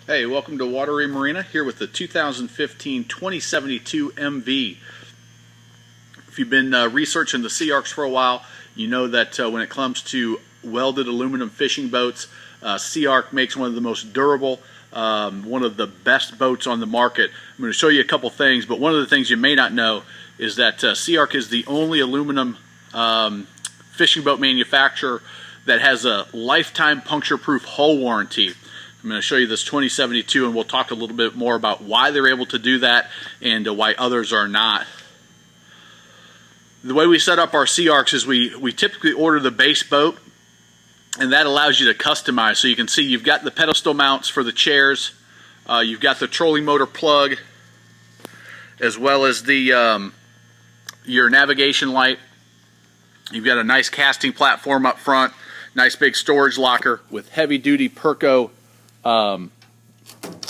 Hey, welcome to Waterway Marina, here with the 2015 2072 MV. If you've been researching the Sea Arks for a while, you know that when it comes to welded aluminum fishing boats, Sea Ark makes one of the most durable, one of the best boats on the market. I'm going to show you a couple things, but one of the things you may not know is that Sea Ark is the only aluminum fishing boat manufacturer that has a lifetime puncture-proof hull warranty. I'm going to show you this 2072, and we'll talk a little bit more about why they're able to do that and why others are not. The way we set up our Sea Arks is we typically order the base boat, and that allows you to customize. So you can see you've got the pedestal mounts for the chairs, you've got the trolling motor plug, as well as the your navigation light. You've got a nice casting platform up front, nice big storage locker with heavy-duty Perco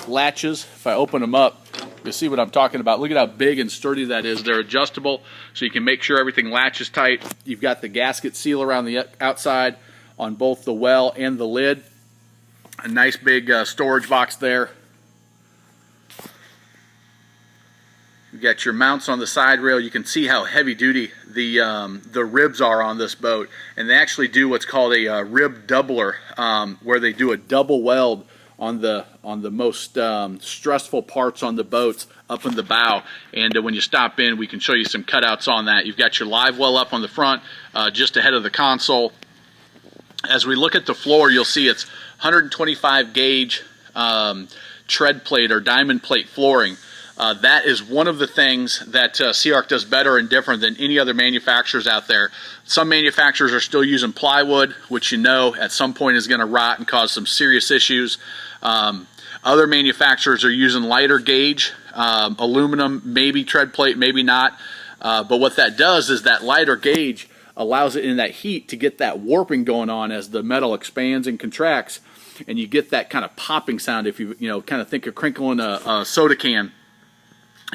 latches. If I open them up, you'll see what I'm talking about. Look at how big and sturdy that is. They're adjustable, so you can make sure everything latches tight. You've got the gasket seal around the outside on both the well and the lid. A nice big storage box there. You've got your mounts on the side rail. You can see how heavy duty the ribs are on this boat, and they actually do what's called a rib doubler, where they do a double weld on the most stressful parts on the boats up in the bow. And when you stop in, we can show you some cutouts on that. You've got your live well up on the front, just ahead of the console. As we look at the floor, you'll see it's 125 gauge tread plate or diamond plate flooring. That is one of the things that Sea Ark does better and different than any other manufacturers out there. Some manufacturers are still using plywood, which you know at some point is going to rot and cause some serious issues. Other manufacturers are using lighter gauge aluminum, maybe tread plate, maybe not. But what that does is that lighter gauge allows it in that heat to get that warping going on as the metal expands and contracts, and you get that kind of popping sound if you kind of think of crinkling a soda can.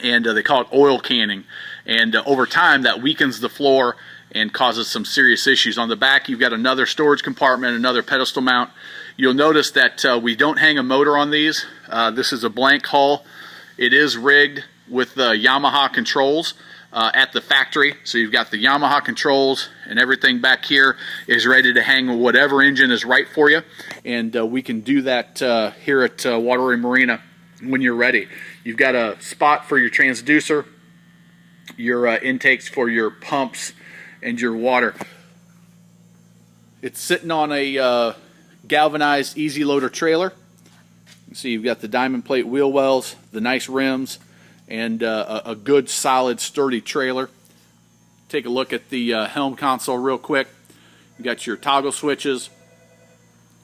And they call it oil canning, and over time that weakens the floor and causes some serious issues. On the back, you've got another storage compartment, another pedestal mount. You'll notice that we don't hang a motor on these. This is a blank hull. It is rigged with Yamaha controls at the factory, so you've got the Yamaha controls, and everything back here is ready to hang whatever engine is right for you, and we can do that here at Waterway Marina when you're ready. You've got a spot for your transducer, your intakes for your pumps, and your water. It's sitting on a galvanized easy loader trailer. You see you've got the diamond plate wheel wells, the nice rims, and a good solid sturdy trailer. Take a look at the helm console real quick. You got your toggle switches,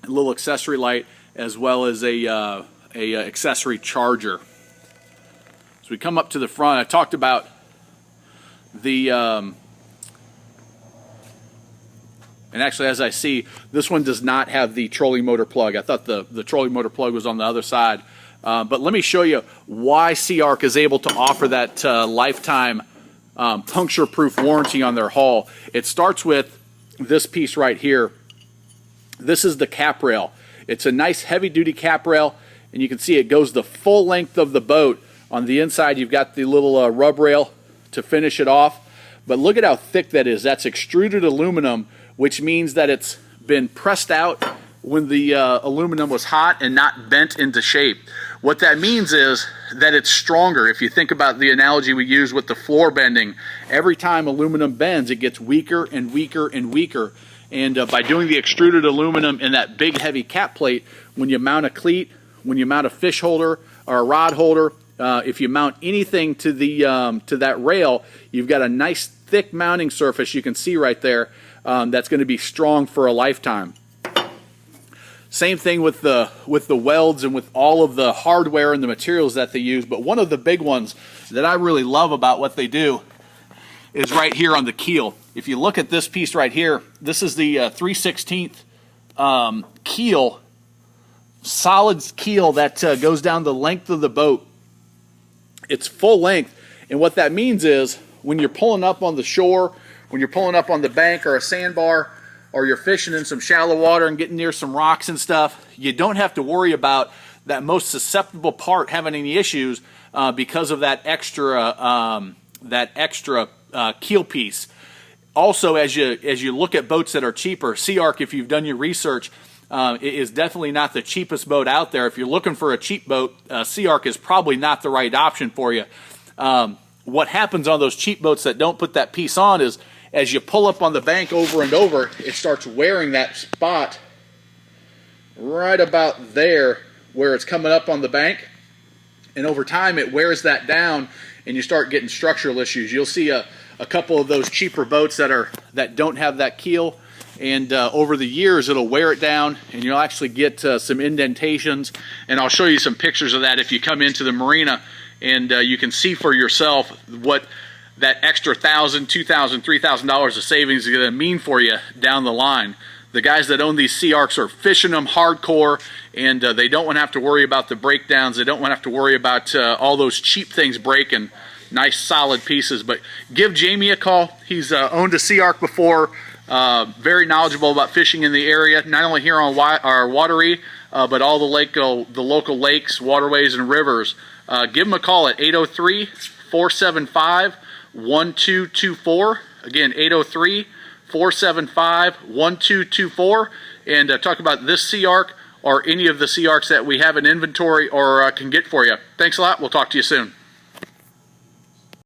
a little accessory light, as well as a accessory charger. So we come up to the front. I talked about the, and actually as I see, this one does not have the trolling motor plug. I thought the trolling motor plug was on the other side. But let me show you why Sea Ark is able to offer that lifetime puncture-proof warranty on their hull. It starts with this piece right here. This is the cap rail. It's a nice heavy-duty cap rail, and you can see it goes the full length of the boat. On the inside, you've got the little rub rail to finish it off. But look at how thick that is. That's extruded aluminum, which means that it's been pressed out when the aluminum was hot and not bent into shape. What that means is that it's stronger. If you think about the analogy we use with the floor bending, every time aluminum bends, it gets weaker and weaker and weaker. And by doing the extruded aluminum in that big heavy cap plate, when you mount a cleat, when you mount a fish holder or a rod holder, if you mount anything to the to that rail, you've got a nice thick mounting surface you can see right there that's going to be strong for a lifetime. Same thing with the welds and with all of the hardware and the materials that they use. But one of the big ones that I really love about what they do is right here on the keel. If you look at this piece right here, this is the 3/16 keel, solid keel that goes down the length of the boat. It's full length, and what that means is when you're pulling up on the shore, when you're pulling up on the bank or a sandbar, or you're fishing in some shallow water and getting near some rocks and stuff, you don't have to worry about most susceptible part having any issues because of that extra keel piece. Also, as you look at boats that are cheaper, Sea Ark, if you've done your research, is definitely not the cheapest boat out there. If you're looking for a cheap boat, Sea Ark is probably not the right option for you. What happens on those cheap boats that don't put that piece on is, as you pull up on the bank over and over, it starts wearing that spot right about there where it's coming up on the bank. And over time, it wears that down, and you start getting structural issues. You'll see a couple of those cheaper boats that don't have that keel, and over the years it'll wear it down, and you'll actually get some indentations. And I'll show you some pictures of that if you come into the marina, and you can see for yourself what that extra $1,000, $2,000, $3,000 of savings is going to mean for you down the line. The guys that own these Sea Arks are fishing them hardcore, and they don't want to have to worry about the breakdowns. They don't want to have to worry about all those cheap things breaking. Nice solid pieces. But give Jamie a call. He's owned a Sea Ark before, very knowledgeable about fishing in the area, not only here on our Wateree, but all the local lakes, waterways, and rivers. Give him a call at 803-475-1224. Again, 803-475-1224, and talk about this Sea Ark or any of the Sea Arks that we have in inventory or can get for you. Thanks a lot. We'll talk to you soon.